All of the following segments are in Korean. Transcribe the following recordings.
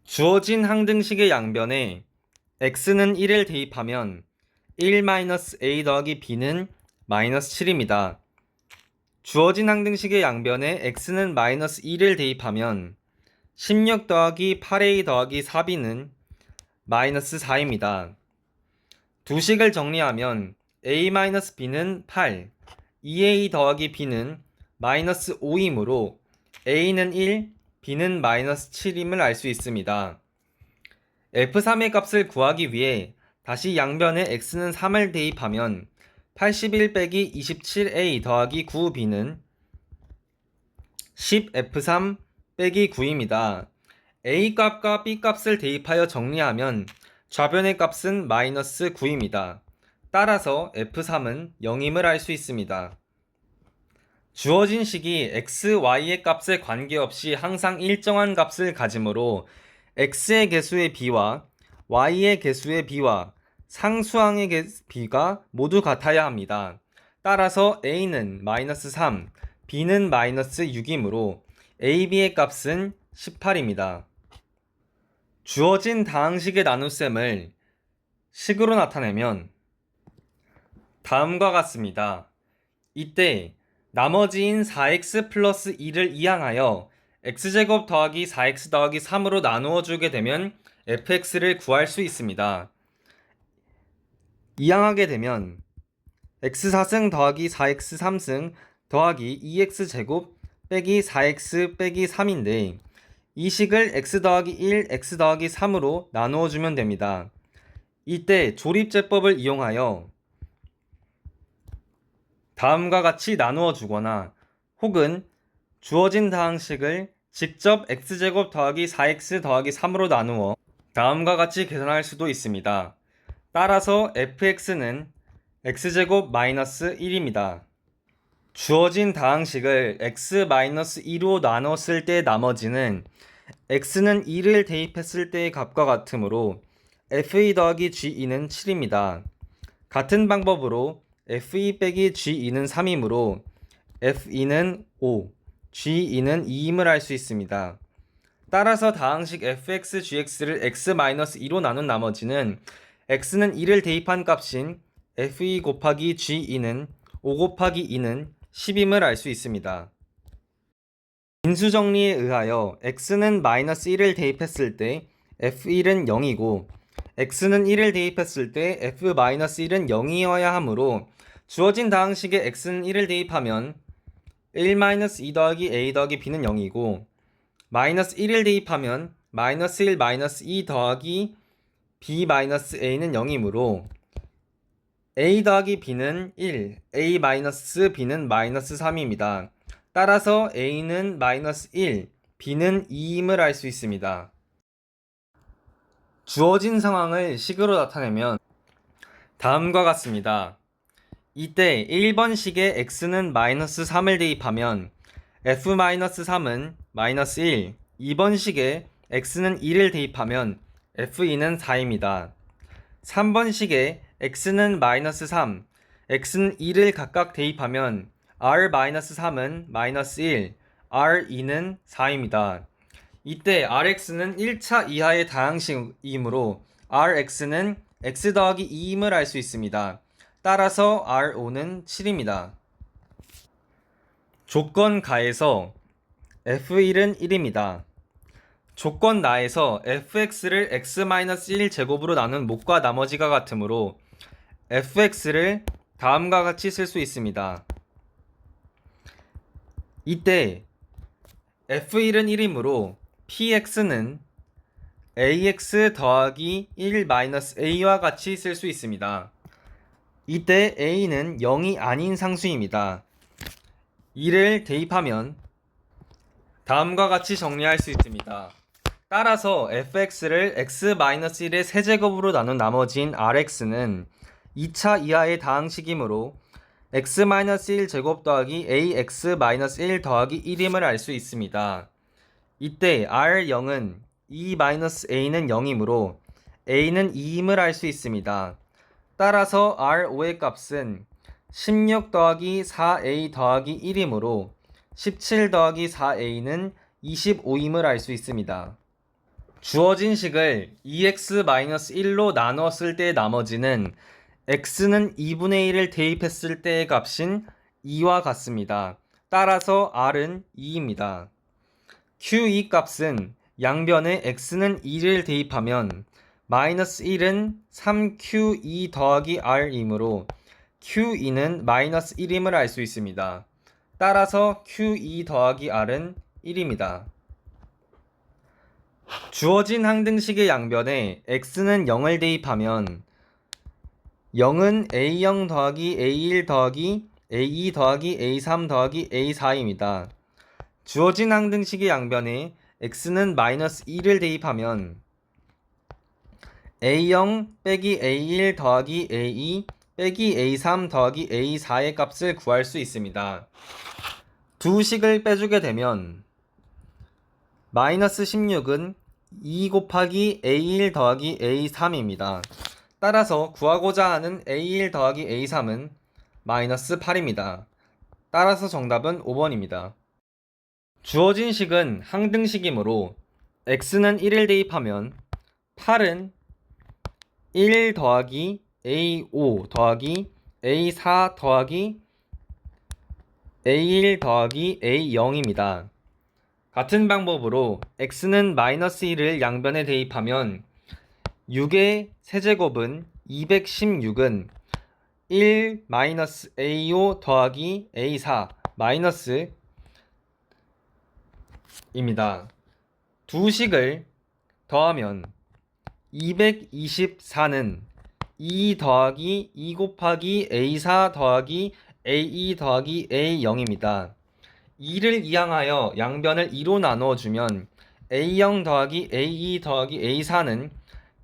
주어진 항등식의 양변에 x는 1을 대입하면 1-a 더하기 b는 마이너스 7입니다. 주어진 항등식의 양변에 x는 마이너스 1을 대입하면 16 더하기 8a 더하기 4b는 마이너스 4입니다. 두 식을 정리하면 a-b는 8, 2a 더하기 b는 마이너스 5이므로 a는 1, b는 마이너스 7임을 알 수 있습니다. f3의 값을 구하기 위해 다시 양변에 x는 3을 대입하면 81 빼기 27a 더하기 9b는 10f3 빼기 9입니다. a 값과 b 값을 대입하여 정리하면 좌변의 값은 마이너스 9입니다. 따라서 f3은 0임을 알 수 있습니다. 주어진 식이 x, y의 값에 관계없이 항상 일정한 값을 가지므로 x의 개수의 b와 y의 개수의 b와 상수항의 b가 모두 같아야 합니다. 따라서 a는 마이너스 3, b는 마이너스 6이므로 ab의 값은 18입니다. 주어진 다항식의 나눗셈을 식으로 나타내면 다음과 같습니다. 이때 나머지인 4x 플러스 2를 이항하여 x제곱 더하기 4x 더하기 3으로 나누어 주게 되면 fx를 구할 수 있습니다. 이항하게 되면 x4승 더하기 4x 3승 더하기 2x제곱 빼기 4x 빼기 3인데 이 식을 x 더하기 1, x 더하기 3으로 나누어 주면 됩니다. 이때 조립제법을 이용하여 다음과 같이 나누어 주거나 혹은 주어진 다항식을 직접 x제곱 더하기 4x 더하기 3으로 나누어 다음과 같이 계산할 수도 있습니다. 따라서 fx는 x제곱 마이너스 1입니다. 주어진 다항식을 x-2로 나눴을 때 나머지는 x는 2를 대입했을 때의 값과 같으므로 f2 더하기 g2는 7입니다. 같은 방법으로 f2 빼기 g2는 3이므로 f2는 5, g2는 2임을 알 수 있습니다. 따라서 다항식 fx, gx를 x-2로 나눈 나머지는 x는 2를 대입한 값인 f2 곱하기 g2는 5 곱하기 2는 10임을 알 수 있습니다. 인수정리에 의하여 x는 마이너스 1을 대입했을 때 f1은 0이고 x는 1을 대입했을 때 f-1은 0이어야 하므로 주어진 다항식에 x는 1을 대입하면 1-2 더하기 a 더하기 b는 0이고 마이너스 1을 대입하면 마이너스 1 마이너스 2 더하기 b 마이너스 a는 0이므로 a 더하기 b는 1, a 마이너스 b는 마이너스 3입니다. 따라서 a는 마이너스 1, b는 2임을 알 수 있습니다. 주어진 상황을 식으로 나타내면 다음과 같습니다. 이때 1번 식에 x는 마이너스 3을 대입하면 f-3은 마이너스 1, 2번 식에 x는 2를 대입하면 f2는 4입니다. 3번 식에 x는 마이너스 3, x는 2를 각각 대입하면 r-3은 마이너스 1, r2는 4입니다. 이때 rx는 1차 이하의 다항식이므로 rx는 x 더하기 2임을 알 수 있습니다. 따라서 r5는 7입니다. 조건 가에서 f1은 1입니다. 조건 나에서 fx를 x-1 제곱으로 나눈 목과 나머지가 같으므로 fx를 다음과 같이 쓸 수 있습니다. 이때 f1은 1이므로 px는 ax 더하기 1-a와 같이 쓸 수 있습니다. 이때 a는 0이 아닌 상수입니다. 2를 대입하면 다음과 같이 정리할 수 있습니다. 따라서 fx를 x-1의 세제곱으로 나눈 나머지인 rx는 2차 이하의 다항식이므로 x-1 제곱 더하기 ax-1 더하기 1임을 알 수 있습니다. 이때 r0은 2-a는 0이므로 a는 2임을 알 수 있습니다. 따라서 r5의 값은 16 더하기 4a 더하기 1이므로 17 더하기 4a는 25임을 알 수 있습니다. 주어진 식을 2x-1로 나누었을 때의 나머지는 x는 2분의 1을 대입했을 때의 값인 2와 같습니다. 따라서 r은 2입니다. q2 값은 양변에 x는 2를 대입하면 마이너스 1은 3q2 더하기 r이므로 q2는 마이너스 1임을 알 수 있습니다. 따라서 q2 더하기 r은 1입니다. 주어진 항등식의 양변에 x는 0을 대입하면 0은 a0 더하기 a1 더하기 a2 더하기 a3 더하기 a4입니다. 주어진 항등식의 양변에 x는 마이너스 2를 대입하면 a0 빼기 a1 더하기 a2 빼기 a3 더하기 a4의 값을 구할 수 있습니다. 두 식을 빼주게 되면 마이너스 16은 2 곱하기 a1 더하기 a3입니다. 따라서 구하고자 하는 a1 더하기 a3은 마이너스 8입니다. 따라서 정답은 5번입니다. 주어진 식은 항등식이므로 x는 1을 대입하면 8은 1 더하기 a5 더하기 a4 더하기 a1 더하기 a0입니다. 같은 방법으로 x는 마이너스 1을 양변에 대입하면 6의 세제곱은 216은 1 마이너스 a5 더하기 a4 마이너스 입니다. 두 식을 더하면 224는 2 더하기 2 곱하기 a4 더하기 a2 더하기 a0입니다. 2를 이항하여 양변을 2로 나누어 주면 a0 더하기 a2 더하기 a4는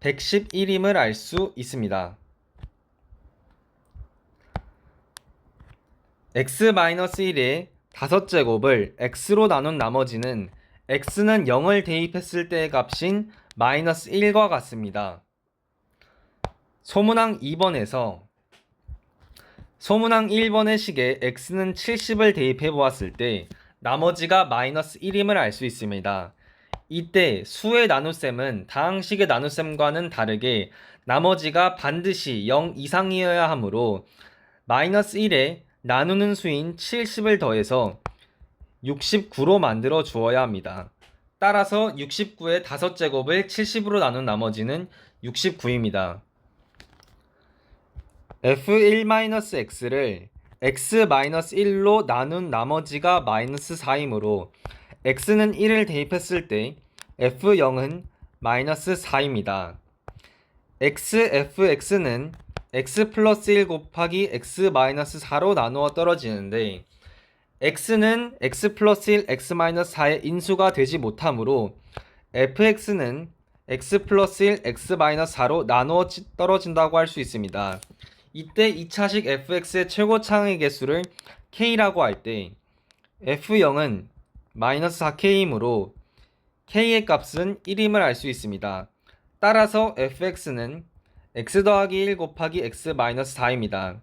111임을 알 수 있습니다. x-1의 5제곱을 x로 나눈 나머지는 x는 0을 대입했을 때의 값인 마이너스 1과 같습니다. 소문항 2번에서 소문항 1번의 식에 x는 70을 대입해 보았을 때 나머지가 마이너스 1임을 알 수 있습니다. 이때 수의 나눗셈은 다항식의 나눗셈과는 다르게 나머지가 반드시 0 이상이어야 하므로 마이너스 1에 나누는 수인 70을 더해서 69로 만들어 주어야 합니다. 따라서 69의 5제곱을 70으로 나눈 나머지는 69입니다. f1-x를 x-1로 나눈 나머지가 마이너스 4이므로 x는 1을 대입했을 때 f0은 마이너스 4입니다. fx는 x 플러스 1 곱하기 x 마이너스 4로 나누어 떨어지는데 x는 x 플러스 1, x 마이너스 4의 인수가 되지 못하므로 fx는 x 플러스 1, x 마이너스 4로 나누어 떨어진다고 할 수 있습니다. 이때 2차식 fx의 최고차항의 개수를 k라고 할 때 f0은 마이너스 4k이므로 k의 값은 1임을 알 수 있습니다. 따라서 fx는 x 더하기 1 곱하기 x 마이너스 4입니다.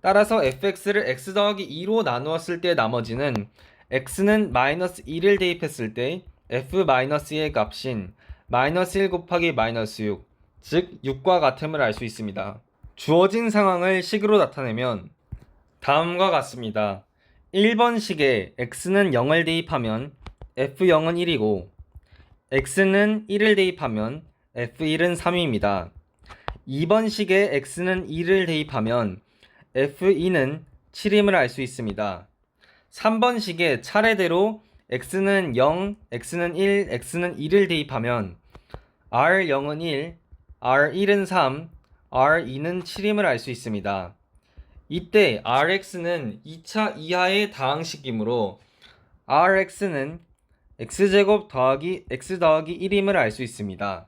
따라서 fx를 x 더하기 2로 나누었을 때 나머지는 x는 마이너스 2를 대입했을 때 f-2의 값인 마이너스 1 곱하기 마이너스 6, 즉 6과 같음을 알 수 있습니다. 주어진 상황을 식으로 나타내면 다음과 같습니다. 1번 식에 x는 0을 대입하면 f0은 1이고 x는 1을 대입하면 f1은 3입니다. 2번 식에 x는 2를 대입하면 f2는 7임을 알 수 있습니다. 3번 식에 차례대로 x는 0, x는 1, x는 2를 대입하면 r0은 1, r1은 3, r2는 7임을 알 수 있습니다. 이때 rx는 2차 이하의 다항식이므로 rx는 x제곱 더하기 x 더하기 1임을 알 수 있습니다.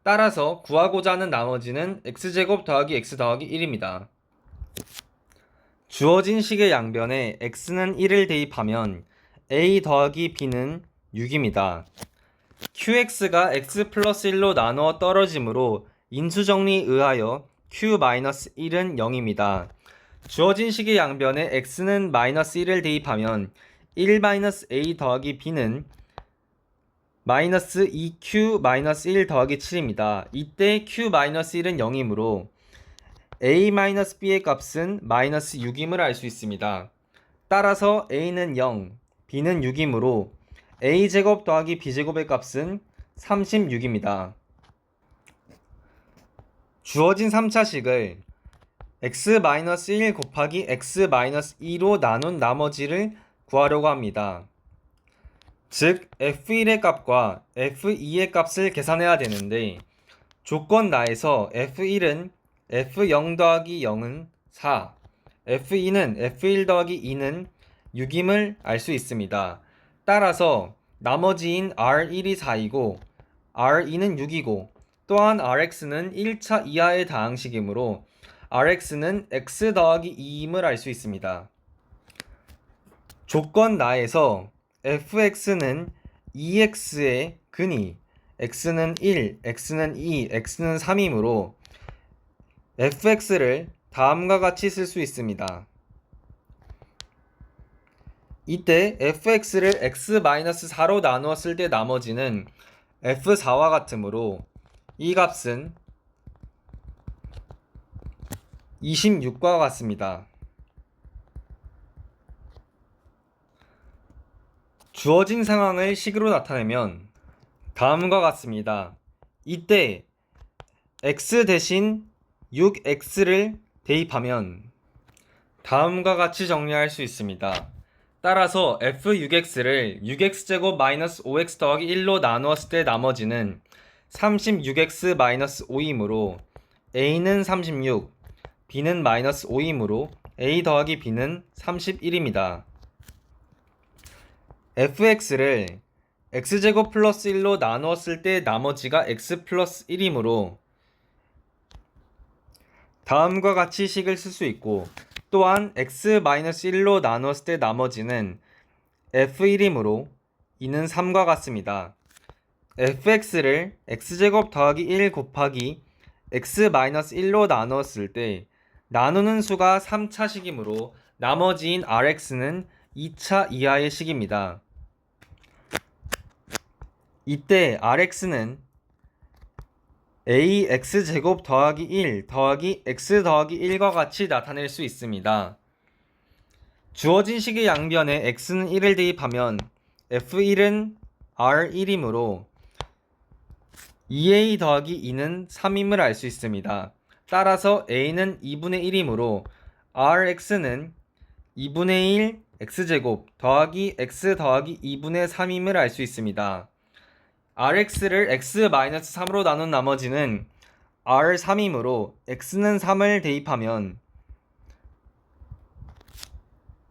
따라서 구하고자 하는 나머지는 x제곱 더하기 x 더하기 1입니다. 주어진 식의 양변에 x는 1을 대입하면 a 더하기 b는 6입니다. qx가 x 플러스 1로 나누어 떨어지므로 인수정리에 의하여 q-1은 0입니다. 주어진 식의 양변에 x는 마이너스 1을 대입하면 1-a 더하기 b는 마이너스 2q 마이너스 1 더하기 7입니다. 이때 q-1은 0이므로 a-b의 값은 마이너스 6임을 알 수 있습니다. 따라서 a는 0, b는 6이므로 a제곱 더하기 b제곱의 값은 36입니다. 주어진 3차식을 x-1 곱하기 x-2로 나눈 나머지를 구하려고 합니다. 즉 f1의 값과 f2의 값을 계산해야 되는데 조건 나에서 f1은 f0 더하기 0은 4, f2는 f1 더하기 2는 6임을 알 수 있습니다. 따라서 나머지인 r1이 4이고 r2는 6이고 또한 rx는 1차 이하의 다항식이므로 rx는 x 더하기 2임을 알 수 있습니다. 조건 나에서 fx는 2x의 근이 x는 1, x는 2, x는 3이므로 fx를 다음과 같이 쓸 수 있습니다. 이때 fx를 x-4로 나누었을 때 나머지는 f4와 같으므로 이 값은 26과 같습니다. 주어진 상황을 식으로 나타내면 다음과 같습니다. 이때 x 대신 6x를 대입하면 다음과 같이 정리할 수 있습니다. 따라서 f6x를 6x제곱 마이너스 5x 더하기 1로 나누었을 때 나머지는 36x 마이너스 5이므로 a는 36, b는 마이너스 5이므로 a 더하기 b는 31입니다. fx를 x제곱 플러스 1로 나누었을 때 나머지가 x 플러스 1이므로 다음과 같이 식을 쓸 수 있고 또한 x-1로 나누었을 때 나머지는 f1이므로 이는 3과 같습니다. fx를 x제곱 더하기 1 곱하기 x-1로 나누었을 때 나누는 수가 3차식이므로 나머지인 rx는 2차 이하의 식입니다. 이때 rx는 ax제곱 더하기 1 더하기 x 더하기 1과 같이 나타낼 수 있습니다. 주어진 식의 양변에 x는 1을 대입하면 f1은 r1이므로 2a 더하기 2는 3임을 알 수 있습니다. 따라서 a는 2분의 1이므로 rx는 2분의 1 x제곱 더하기 x 더하기 2분의 3임을 알 수 있습니다. rx를 x-3으로 나눈 나머지는 r3이므로 x는 3을 대입하면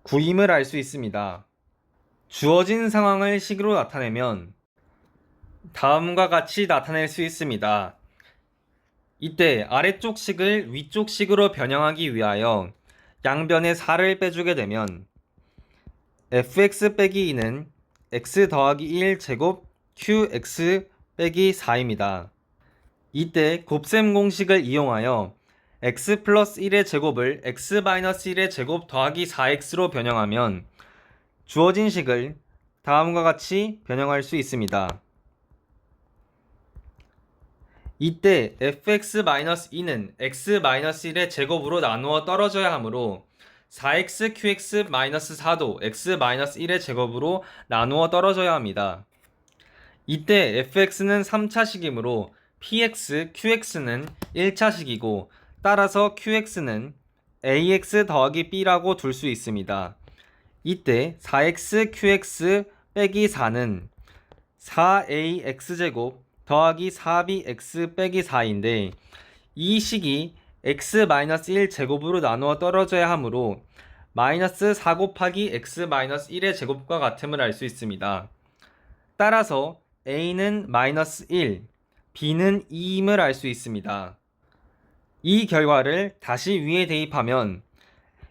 9임을 알 수 있습니다. 주어진 상황을 식으로 나타내면 다음과 같이 나타낼 수 있습니다. 이때 아래쪽 식을 위쪽 식으로 변형하기 위하여 양변에 4를 빼주게 되면 fx 빼기 2는 x 더하기 1 제곱 qx 빼기 4입니다. 이때 곱셈 공식을 이용하여 x 플러스 1의 제곱을 x-1의 제곱 더하기 4x로 변형하면 주어진 식을 다음과 같이 변형할 수 있습니다. 이때 fx-2는 x-1의 제곱으로 나누어 떨어져야 하므로 4x qx-4도 x-1의 제곱으로 나누어 떨어져야 합니다. 이때 fx는 3차식이므로 px, qx는 1차식이고 따라서 qx는 ax 더하기 b라고 둘 수 있습니다. 이때 4x qx 빼기 4는 4ax제곱 더하기 4bx 빼기 4인데 이 식이 x-1 제곱으로 나누어 떨어져야 하므로 마이너스 4 곱하기 x-1의 제곱과 같음을 알 수 있습니다. 따라서 a는 마이너스 1, b는 2임을 알 수 있습니다. 이 결과를 다시 위에 대입하면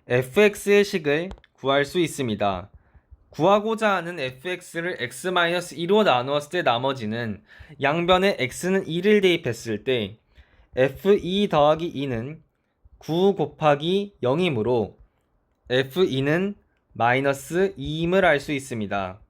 fx의 식을 구할 수 있습니다. 구하고자 하는 fx를 x-2로 나누었을 때 나머지는 양변에 x는 2를 대입했을 때 f2 더하기 2는 9 곱하기 0이므로 f2는 마이너스 2임을 알 수 있습니다.